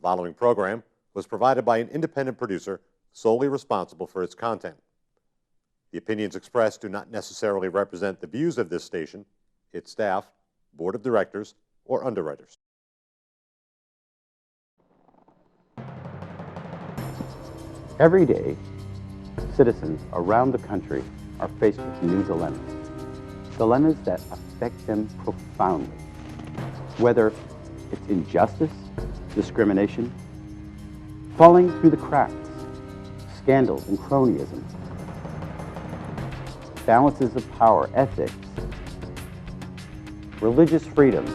following program was provided by an independent producer solely responsible for its content. The opinions expressed do not necessarily represent the views of this station, its staff, board of directors, or underwriters. Every day, citizens around the country are faced with new dilemmas that affect them profoundly. Whether it's injustice, discrimination, falling through the cracks, scandals and cronyism, balances of power, ethics, religious freedoms,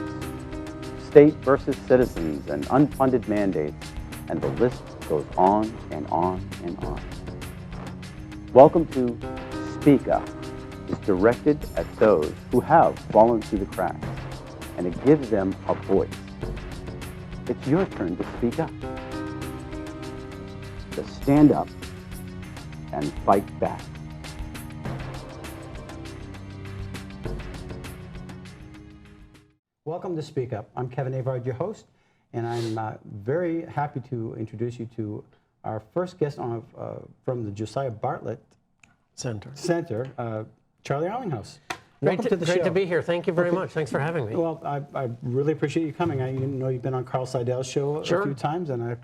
state versus citizens, and unfunded mandates, and the list goes on and on and on. Welcome to Speak Up. It's directed at those who have fallen through the cracks, and it gives them a voice. It's your turn to speak up, to stand up and fight back. Welcome to Speak Up. I'm Kevin Avard, your host, and I'm very happy to introduce you to our first guest from the Josiah Bartlet Center, Charlie Arlinghaus. Welcome to the show. Great to be here. Thank you very much. Thanks for having me. Well, I really appreciate you coming. I know you've been on Carl Seidel's show a few times, and I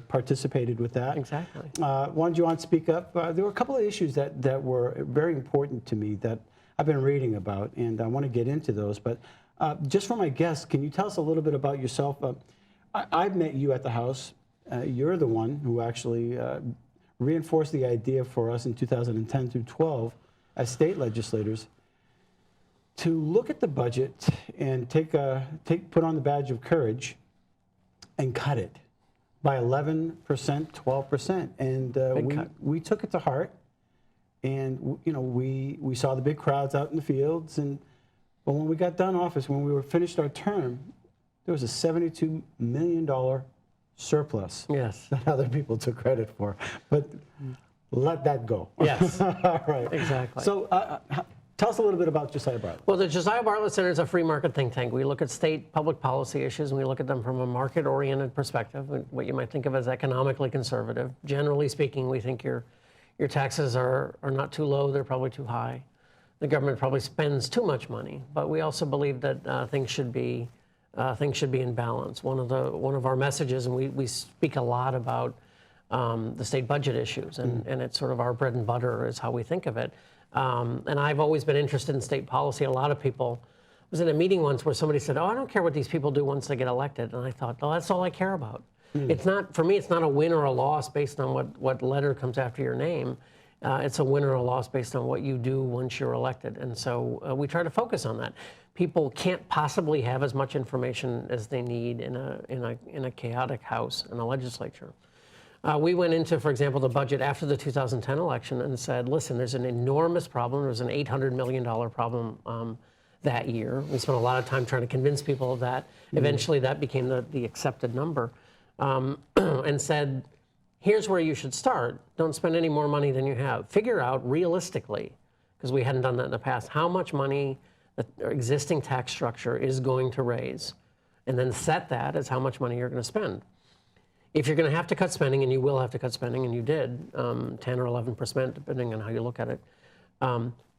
participated with that. Exactly. Wanted you on Speak Up. There were a couple of issues that were very important to me that I've been reading about, and I want to get into those. But just for my guests, can you tell us a little bit about yourself? I've met you at the House. You're the one who actually reinforced the idea for us in 2010 through 12 as state legislators to look at the budget and put on the badge of courage and cut it by 11%, 12%, and we took it to heart, and we saw the big crowds out in the fields, but when we got done office, when we finished our term, there was a $72 million surplus. Yes. That other people took credit for, but let that go. Yes. All right. Exactly. So tell us a little bit about Josiah Bartlet. Well, the Josiah Bartlet Center is a free market think tank. We look at state public policy issues, and we look at them from a market-oriented perspective, what you might think of as economically conservative. Generally speaking, we think your taxes are not too low, they're probably too high. The government probably spends too much money, but we also believe that things should be in balance. One of our messages, and we speak a lot about the state budget issues, and it's sort of our bread and butter is how we think of it. And I've always been interested in state policy. A lot of people, I was in a meeting once where somebody said, "Oh, I don't care what these people do once they get elected." And I thought, "Oh, that's all I care about." It's not, for me, it's not a win or a loss based on what letter comes after your name. It's a win or a loss based on what you do once you're elected. And so we try to focus on that. People can't possibly have as much information as they need in a chaotic House and a legislature. We went into, for example, the budget after the 2010 election and said, listen, there's an enormous problem. There's an $800 million problem that year. We spent a lot of time trying to convince people of that. Eventually, that became the accepted number, and said, here's where you should start. Don't spend any more money than you have. Figure out realistically, because we hadn't done that in the past, how much money the existing tax structure is going to raise, and then set that as how much money you're going to spend. If you're going to have to cut spending, and you will have to cut spending, and you did, 10 or 11%, depending on how you look at it,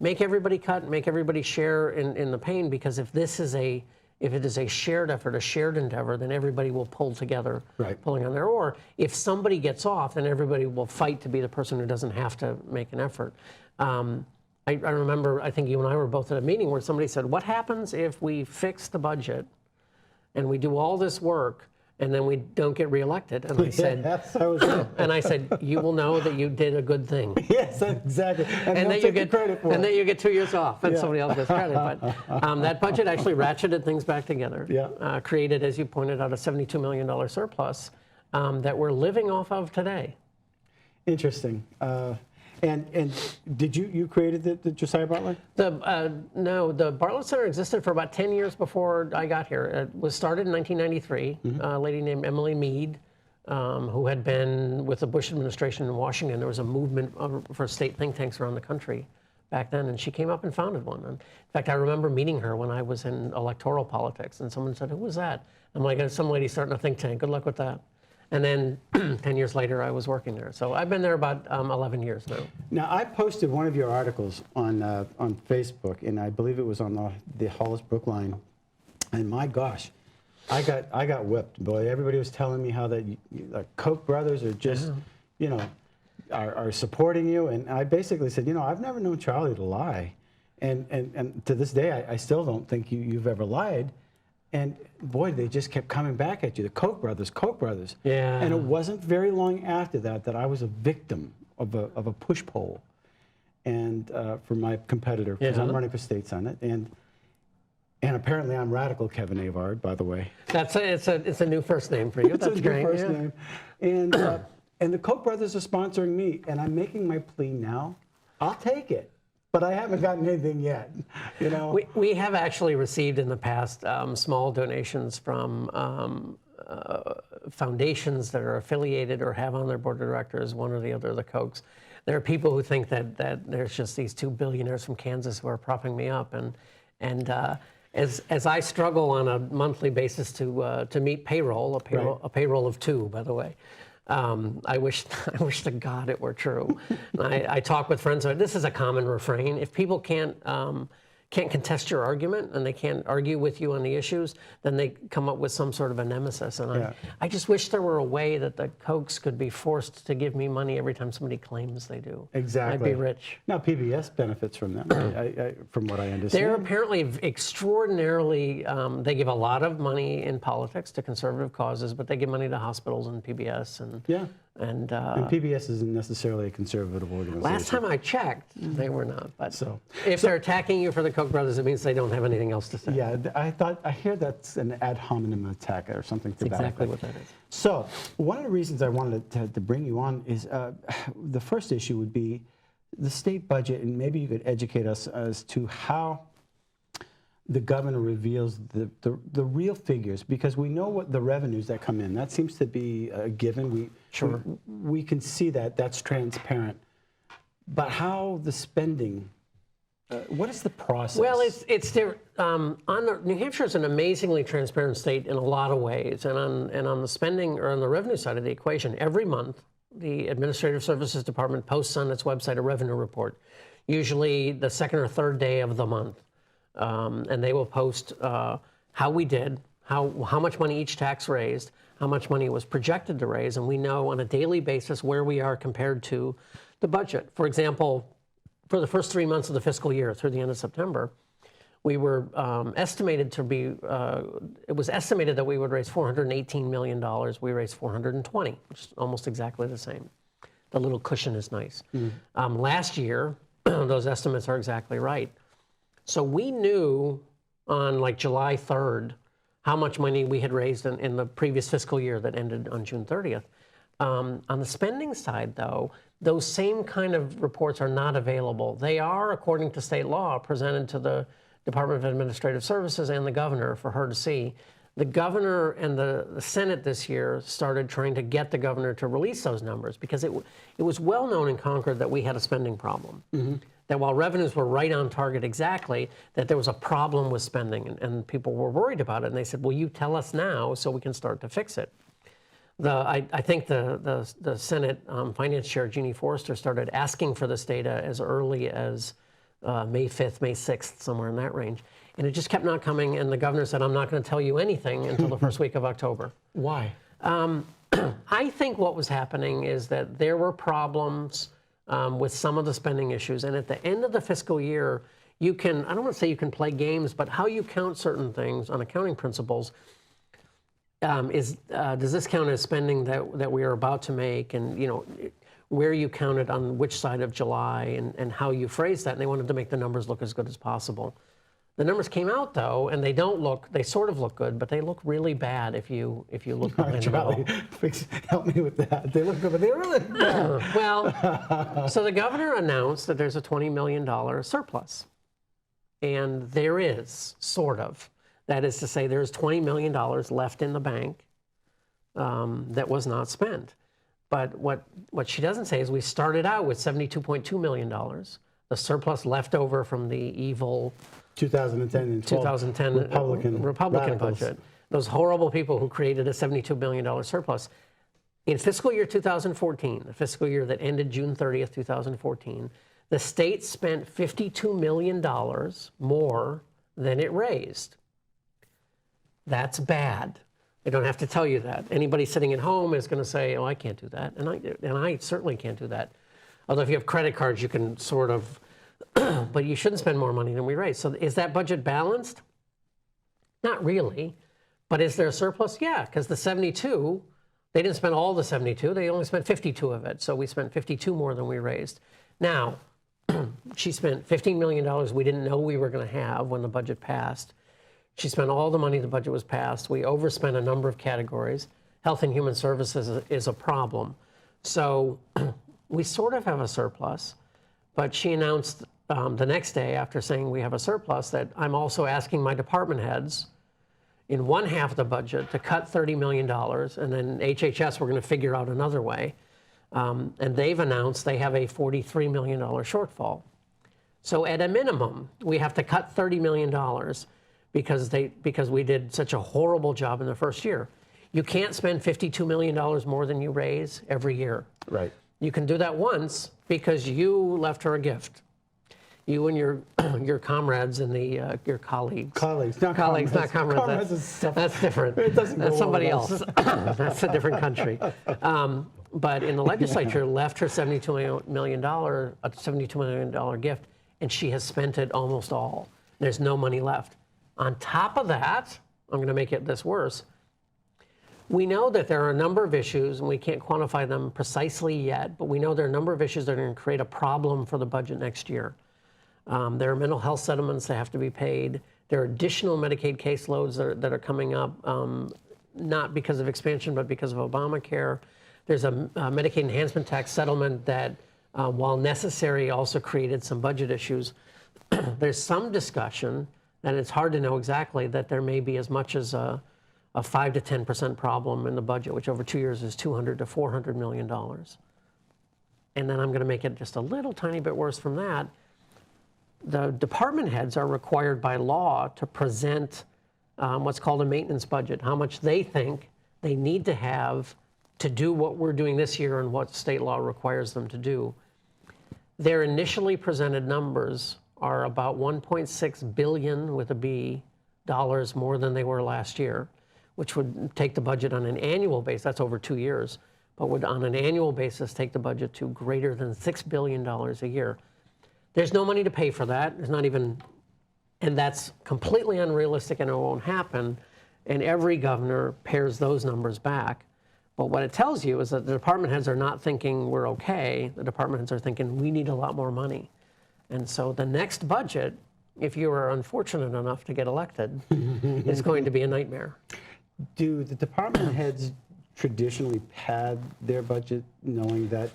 make everybody cut, make everybody share in the pain, because if it is a shared effort, a shared endeavor, then everybody will pull together, pulling on their oar. If somebody gets off, then everybody will fight to be the person who doesn't have to make an effort. I remember, I think you and I were both at a meeting where somebody said, what happens if we fix the budget and we do all this work and then we don't get reelected? And I said, and I said, you will know that you did a good thing. Yes, exactly. And then you get credit for it. And then you get 2 years off, and somebody else gets credit. But that budget actually ratcheted things back together. Created, as you pointed out, a $72 million surplus that we're living off of today. Interesting. And did you created the Josiah Bartlet? No, the Bartlet Center existed for about 10 years before I got here. It was started in 1993. A lady named Emily Mead, who had been with the Bush administration in Washington. There was a movement for state think tanks around the country back then, and she came up and founded one. And in fact, I remember meeting her when I was in electoral politics, and someone said, who was that? I'm like, some lady starting a think tank. Good luck with that. And then 10 years later, I was working there. So I've been there about 11 years now. Now, I posted one of your articles on Facebook, and I believe it was on the Hollis Brookline. And my gosh, I got whipped, boy. Everybody was telling me how the Koch brothers are just, you know, are supporting you. And I basically said, you know, I've never known Charlie to lie. And to this day, I still don't think you've ever lied. And boy, they just kept coming back at you, the Koch brothers, Koch brothers. Yeah. And it wasn't very long after that I was a victim of a push poll, and for my competitor, because I'm running for state senate, and apparently I'm radical Kevin Avard, by the way. It's a new first name for you. That's great. It's a new first name, and the Koch brothers are sponsoring me, and I'm making my plea now. I'll take it. But I haven't gotten anything yet, you know. We have actually received in the past small donations from foundations that are affiliated or have on their board of directors one or the other of the Kochs. There are people who think that there's just these two billionaires from Kansas who are propping me up, and as I struggle on a monthly basis to meet payroll, a payroll of 2, by the way. I wish to God it were true. I talk with friends. This is a common refrain. If people can't contest your argument and they can't argue with you on the issues, then they come up with some sort of a nemesis. And I just wish there were a way that the Kochs could be forced to give me money every time somebody claims they do. Exactly. I'd be rich. Now PBS benefits from them, from what I understand. They're apparently extraordinarily. They give a lot of money in politics to conservative causes, but they give money to hospitals and PBS and PBS isn't necessarily a conservative organization. Last time I checked, they were not. But if they're attacking you for the Koch brothers, it means they don't have anything else to say. Yeah, I hear that's an ad hominem attack or something to that effect. Exactly what that is. So one of the reasons I wanted to bring you on is the first issue would be the state budget, and maybe you could educate us as to how the governor reveals the real figures, because we know what the revenues that come in. That seems to be a given. We can see that. That's transparent. But how the spending, what is the process? Well, it's there. New Hampshire is an amazingly transparent state in a lot of ways, and on the spending or on the revenue side of the equation, every month the Administrative Services Department posts on its website a revenue report, usually the second or third day of the month. And they will post how we did, how much money each tax raised, how much money was projected to raise, and we know on a daily basis where we are compared to the budget. For example, for the first 3 months of the fiscal year through the end of September, we were estimated to be, it was estimated that we would raise $418 million. We raised $420, which is almost exactly the same. The little cushion is nice. Last year, those estimates are exactly right. So we knew on like July 3rd how much money we had raised in the previous fiscal year that ended on June 30th. On the spending side, though, those same kind of reports are not available. They are, according to state law, presented to the Department of Administrative Services and the governor for her to see. The governor and the Senate this year started trying to get the governor to release those numbers because it was well known in Concord that we had a spending problem. That while revenues were right on target exactly, that there was a problem with spending, and people were worried about it. And they said, well, you tell us now so we can start to fix it. I think the Senate Finance Chair, Jeannie Forrester, started asking for this data as early as May 5th, May 6th, somewhere in that range. And it just kept not coming, and the governor said, I'm not going to tell you anything until the first week of October. Why? I think what was happening is that there were problems with some of the spending issues. And at the end of the fiscal year, you can, I don't want to say you can play games, but how you count certain things on accounting principles does this count as spending that we are about to make? And, you know, where you count it on which side of July and how you phrase that. And they wanted to make the numbers look as good as possible. The numbers came out, though, and they sort of look good, but they look really bad if you look behind them all. Help me with that. They look good, but they're really bad. Well, so the governor announced that there's a $20 million surplus. And there is, sort of. That is to say, there's $20 million left in the bank that was not spent. But what she doesn't say is we started out with $72.2 million, the surplus left over from the evil 2010 and 2010 Republican budget. Those horrible people who created a $72 billion surplus. In fiscal year 2014, the fiscal year that ended June 30th, 2014, the state spent $52 million more than it raised. That's bad. I don't have to tell you that. Anybody sitting at home is going to say, oh, I can't do that. And I certainly can't do that. Although if you have credit cards, you can sort of, but you shouldn't spend more money than we raised. So is that budget balanced? Not really. But is there a surplus? Yeah, because the 72, they didn't spend all the 72. They only spent 52 of it. So we spent 52 more than we raised. Now, she spent $15 million we didn't know we were going to have when the budget passed. She spent all the money the budget was passed. We overspent a number of categories. Health and Human Services is a problem. So we sort of have a surplus, but she announced the next day after saying we have a surplus that I'm also asking my department heads in one half of the budget to cut $30 million, and then HHS we're going to figure out another way. And they've announced they have a $43 million shortfall. So at a minimum, we have to cut $30 million because we did such a horrible job in the first year. You can't spend $52 million more than you raise every year. Right. You can do that once because you left her a gift. You and your comrades and your colleagues. Colleagues, not colleagues, comrades. not comrades. Comrades is stuff. That's different. It doesn't go That's somebody well else. with us. That's a different country. But in the legislature, left her $72 million gift, and she has spent it almost all. There's no money left. On top of that, I'm going to make this worse. We know that there are a number of issues, and we can't quantify them precisely yet, but we know there are a number of issues that are going to create a problem for the budget next year. There are mental health settlements that have to be paid. There are additional Medicaid caseloads that are coming up, not because of expansion, but because of Obamacare. There's a Medicaid enhancement tax settlement that, while necessary, also created some budget issues. There's some discussion, and it's hard to know exactly, that there may be as much as a 5 to 10% problem in the budget, which over 2 years is $200 to $400 million. And then I'm going to make it just a little tiny bit worse from that. The department heads are required by law to present what's called a maintenance budget, how much they think they need to have to do what we're doing this year and what state law requires them to do. Their initially presented numbers are about $1.6 billion with a B dollars more than they were last year, which would take the budget on an annual basis, that's over 2 years, but would on an annual basis take the budget to greater than $6 billion a year. There's no money to pay for that. There's not even, and that's completely unrealistic and it won't happen. And every governor pares those numbers back. But what it tells you is that the department heads are not thinking we're okay. The department heads are thinking we need a lot more money. And so the next budget, if you are unfortunate enough to get elected, is going to be a nightmare. Do the department heads traditionally pad their budget knowing that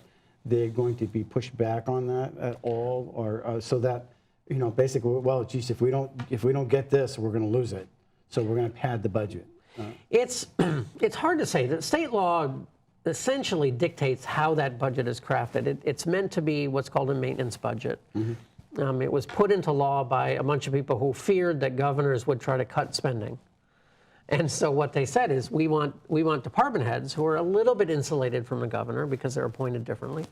they're going to be pushed back on that at all, or so that, you know, basically, well, geez, if we don't get this, we're going to lose it, so we're going to pad the budget? It's hard to say. The state law essentially dictates how that budget is crafted. It's meant to be what's called a maintenance budget. Mm-hmm. It was put into law by a bunch of people who feared that governors would try to cut spending. And so what they said is we want department heads who are a little bit insulated from the governor because they're appointed differently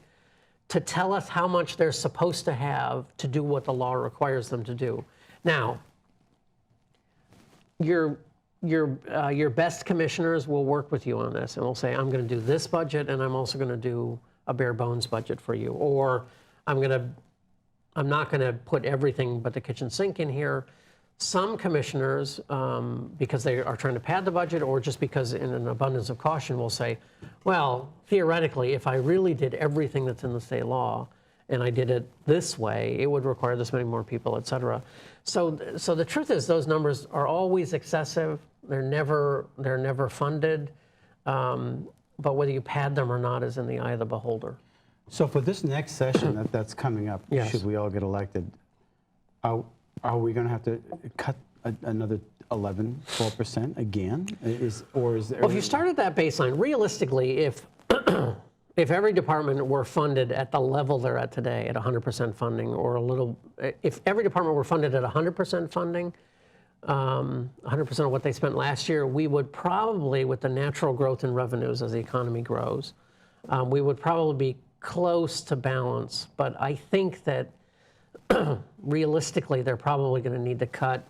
to tell us how much they're supposed to have to do what the law requires them to do. Now, your best commissioners will work with you on this and will say, I'm going to do this budget and I'm also going to do a bare bones budget for you. Or I'm not going to put everything but the kitchen sink in here. Some commissioners, because they are trying to pad the budget or just because in an abundance of caution will say, well, theoretically, if I really did everything that's in the state law and I did it this way, it would require this many more people, et cetera. So the truth is those numbers are always excessive. They're never funded. But whether you pad them or not is in the eye of the beholder. So for this next session that's coming up, Yes. should we all get elected, are we going to have to cut another 11, 12% again? Or is there? Well, if you start at that baseline, realistically, if every department were funded at the level they're at today, at 100% funding, or if every department were funded at 100% funding, 100% of what they spent last year, we would probably, with the natural growth in revenues as the economy grows, we would probably be close to balance. But I think that realistically, they're probably going to need to cut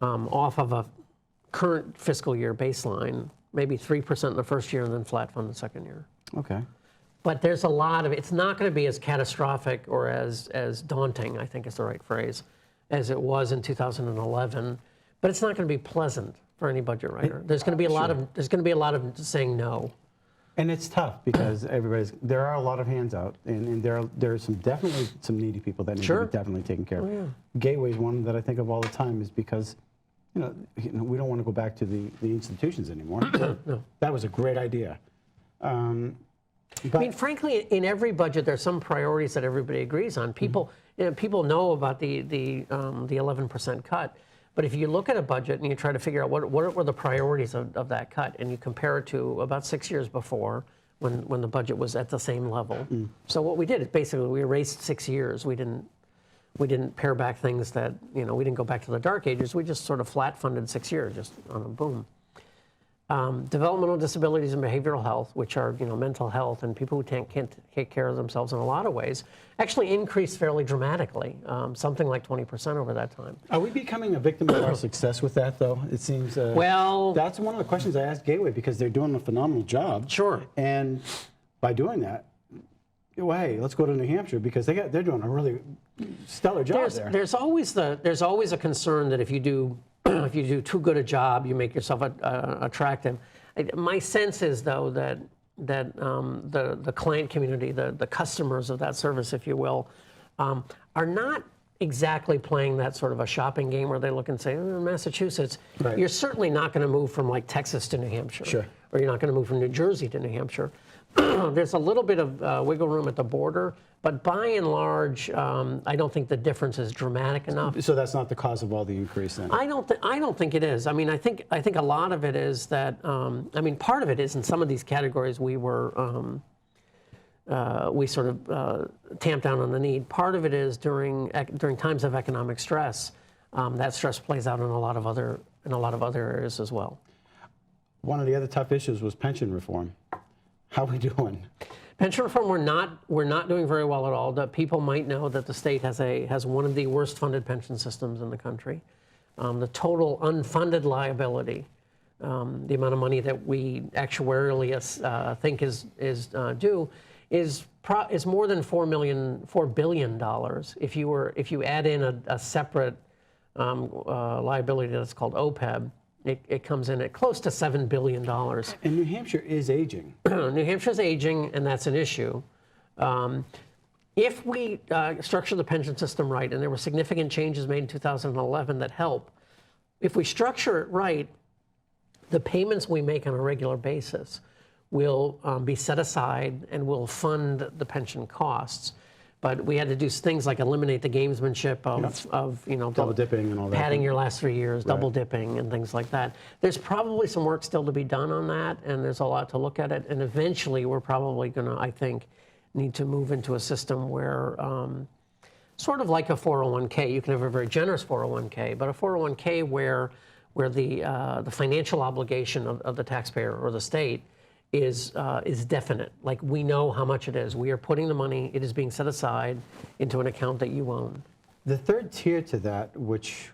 off of a current fiscal year baseline, maybe 3% in the first year and then flat fund the second year. Okay. But there's a lot of, it's not going to be as catastrophic or as daunting, I think is the right phrase, as it was in 2011. But it's not going to be pleasant for any budget writer. There's going to be a lot of, there's going to be a lot of saying no. And it's tough because there are a lot of hands out, and there are definitely some needy people that need to be definitely taken care of. yeah. Gateway is one that I think of all the time, is because we don't want to go back to the institutions anymore. No. That was a great idea. I mean, frankly, in every budget, there's some priorities that everybody agrees on. People, people know about the 11% cut. But if you look at a budget and you try to figure out what were the priorities of that cut, and you compare it to about 6 years before, when the budget was at the same level. So what we did is basically we erased 6 years. We didn't pare back things that, we didn't go back to the dark ages. We just sort of flat funded 6 years, just on a boom. Developmental disabilities and behavioral health, which are mental health and people who can't take care of themselves in a lot of ways, actually increased fairly dramatically, something like 20% over that time. Are we becoming a victim of our success with that, though? It seems. Well, that's one of the questions I asked Gateway, because they're doing a phenomenal job. Sure. And by doing that, well, hey, let's go to New Hampshire, because they're doing a really stellar job there. There's always a concern that if you do too good a job, you make yourself attractive. My sense is, though, that the client community, the customers of that service, if you will, are not exactly playing that sort of a shopping game where they look and say, Massachusetts, you're certainly not going to move from like Texas to New Hampshire. Sure. Or you're not going to move from New Jersey to New Hampshire. There's a little bit of wiggle room at the border, but by and large, I don't think the difference is dramatic enough. So that's not the cause of all the increase, then? I don't think it is. I mean, I think a lot of it is that. Part of it is in some of these categories we sort of tamped down on the need. Part of it is during times of economic stress, that stress plays out in a lot of other areas as well. One of the other tough issues was pension reform. How are we doing? Pension reform, we're not doing very well at all. That people might know that the state has one of the worst funded pension systems in the country. The total unfunded liability, the amount of money that we actuarially think is due, is more than $4 billion. If you add in a separate liability that's called OPEB. It comes in at close to $7 billion. And New Hampshire is aging. New Hampshire's aging, and that's an issue. If we structure the pension system right, and there were significant changes made in 2011 that help, if we structure it right, the payments we make on a regular basis will be set aside and will fund the pension costs. But we had to do things like eliminate the gamesmanship of double dipping and all that. Padding your last 3 years, double dipping and things like that. There's probably some work still to be done on that, and there's a lot to look at it. And eventually, we're probably going to, I think, need to move into a system where, sort of like a 401k, you can have a very generous 401k, but a 401k where the financial obligation of the taxpayer or the state is definite. Like, we know how much it is. We are putting the money, it is being set aside into an account that you own. The third tier to that, which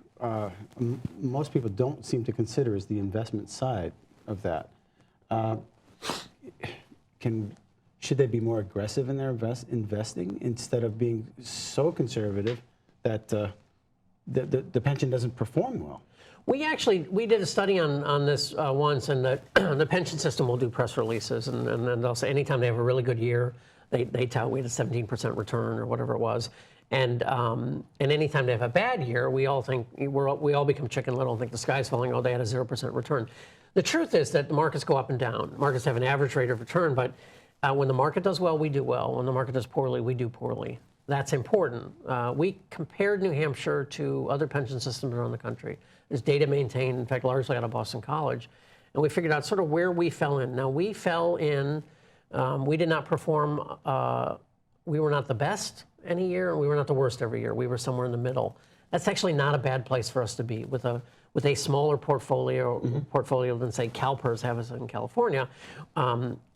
most people don't seem to consider, is the investment side of that. Should they be more aggressive in their investing instead of being so conservative that the pension doesn't perform well? We did a study on this once, and the pension system will do press releases, and then they'll say anytime they have a really good year, they tout we had a 17% return or whatever it was, and anytime they have a bad year, we all become Chicken Little and think the sky's falling. Oh, they had a 0% return. The truth is that the markets go up and down. Markets have an average rate of return, but when the market does well, we do well. When the market does poorly, we do poorly. That's important. We compared New Hampshire to other pension systems around the country. There's data maintained, in fact, largely out of Boston College. And we figured out sort of where we fell in. Now, we fell in, we did not perform, we were not the best any year, and we were not the worst every year. We were somewhere in the middle. That's actually not a bad place for us to be with a smaller portfolio than say CalPERS have us in California.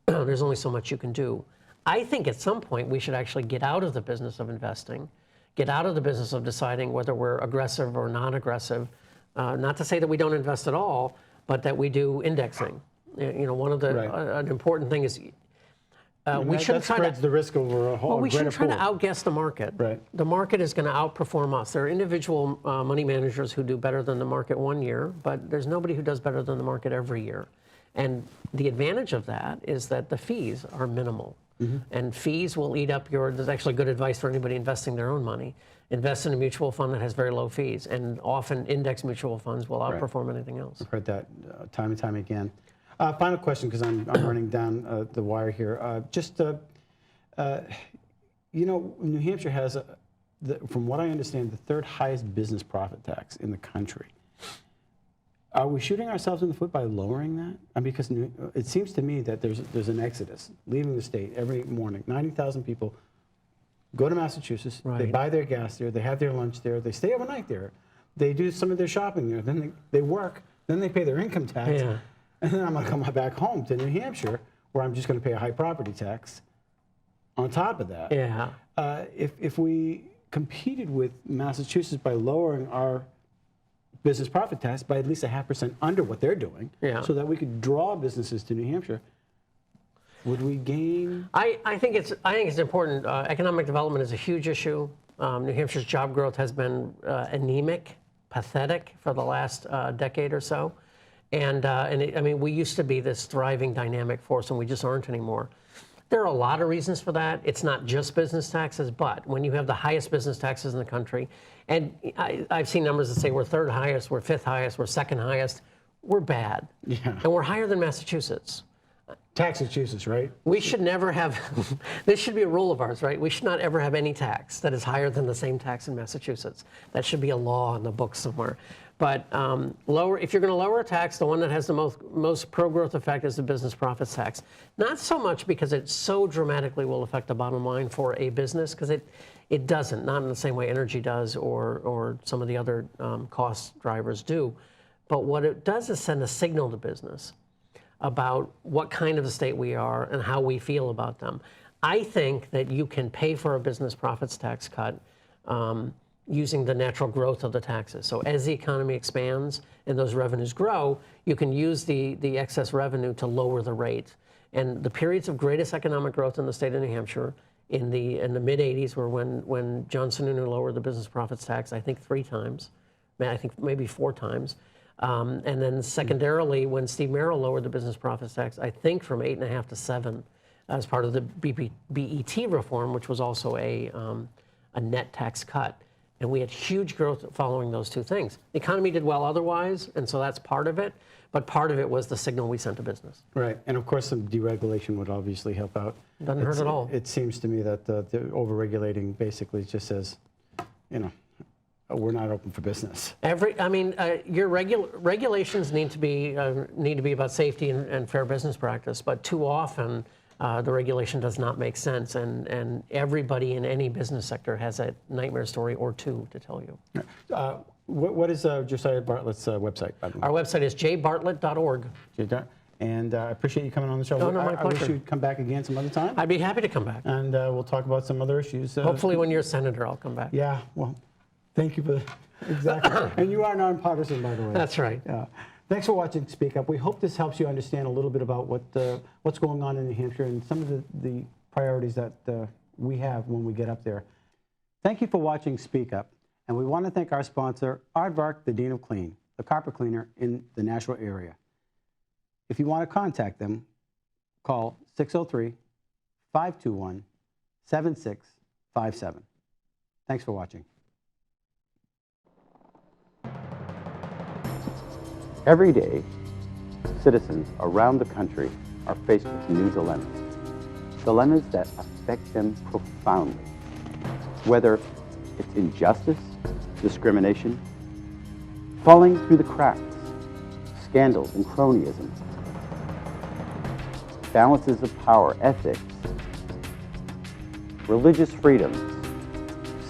There's only so much you can do. I think at some point we should actually get out of the business of investing, get out of the business of deciding whether we're aggressive or non-aggressive. Not to say that we don't invest at all, but that we do indexing. You know, one of the an important thing is we shouldn't try spreads the risk over a whole. Well, we greater shouldn't try to pool. outguess the market. Right. The market is going to outperform us. There are individual money managers who do better than the market one year, but there's nobody who does better than the market every year. And the advantage of that is that the fees are minimal. And fees will eat up there's actually good advice for anybody investing their own money. Invest in a mutual fund that has very low fees. And often index mutual funds will outperform anything else. I've heard that time and time again. Final question, because I'm running down the wire here. You know, New Hampshire has, from what I understand, the third highest business profit tax in the country. Are we shooting ourselves in the foot by lowering that? I mean, because it seems to me that there's an exodus leaving the state every morning. 90,000 people go to Massachusetts. Right. They buy their gas there. They have their lunch there. They stay overnight there. They do some of their shopping there. Then they work. Then they pay their income tax. Yeah. And then I'm going to come back home to New Hampshire, where I'm just going to pay a high property tax on top of that. Yeah. If we competed with Massachusetts by lowering our business profit tax by at least 0.5% under what they're doing, so that we could draw businesses to New Hampshire, would we gain? I think it's important. Economic development is a huge issue. New Hampshire's job growth has been anemic, pathetic for the last decade or so. I mean, we used to be this thriving, dynamic force, and we just aren't anymore. There are a lot of reasons for that. It's not just business taxes, but when you have the highest business taxes in the country, and I've seen numbers that say we're third highest, we're fifth highest, we're second highest, we're bad. Yeah. And we're higher than Massachusetts. Massachusetts, right? We should never have, this should be a rule of ours, right? We should not ever have any tax that is higher than the same tax in Massachusetts. That should be a law in the book somewhere. But if you're going to lower a tax, the one that has the most pro-growth effect is the business profits tax. Not so much because it so dramatically will affect the bottom line for a business, because it doesn't, not in the same way energy does or some of the other cost drivers do. But what it does is send a signal to business about what kind of a state we are and how we feel about them. I think that you can pay for a business profits tax cut using the natural growth of the taxes. So as the economy expands and those revenues grow, you can use the excess revenue to lower the rate. And the periods of greatest economic growth in the state of New Hampshire in the mid-'80s were when John Sununu lowered the business profits tax, I think 3 times, I think maybe 4 times. And then secondarily, when Steve Merrill lowered the business profits tax, I think from 8.5 to 7 as part of the BET reform, which was also a net tax cut. And we had huge growth following those 2 things. The economy did well otherwise, and so that's part of it. But part of it was the signal we sent to business. Right, and of course some deregulation would obviously help out. Doesn't hurt at all. It seems to me that the over-regulating basically just says, you know, we're not open for business. Your regulations need to be about safety and fair business practice, but too often the regulation does not make sense, and everybody in any business sector has a nightmare story or 2 to tell you. What is Josiah Bartlet's website, by the way? Our website is jbartlett.org. And I appreciate you coming on the show. No, my I wish pleasure. you'd come back again some other time. I'd be happy to come back. And we'll talk about some other issues. Hopefully when you're senator, I'll come back. Yeah, well, thank you for exactly. And you are nonpartisan, by the way. That's right. Yeah. Thanks for watching Speak Up. We hope this helps you understand a little bit about what's going on in New Hampshire and some of the priorities that we have when we get up there. Thank you for watching Speak Up. And we want to thank our sponsor, Avard, the Dean of Clean, the carpet cleaner in the Nashville area. If you want to contact them, call 603-521-7657. Thanks for watching. Every day, citizens around the country are faced with new dilemmas. Dilemmas that affect them profoundly. Whether it's injustice, discrimination, falling through the cracks, scandals and cronyism, balances of power, ethics, religious freedoms,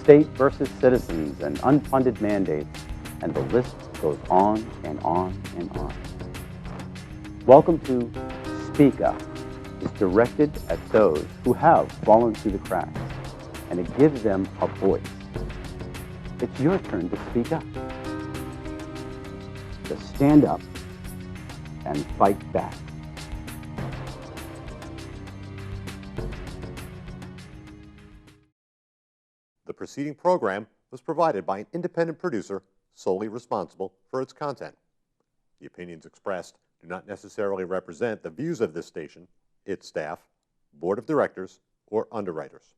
state versus citizens and unfunded mandates, and the list goes on and on and on. Welcome to Speak Up. It's directed at those who have fallen through the cracks, and it gives them a voice. It's your turn to speak up. To stand up and fight back. The preceding program was provided by an independent producer solely responsible for its content. The opinions expressed do not necessarily represent the views of this station, its staff, board of directors, or underwriters.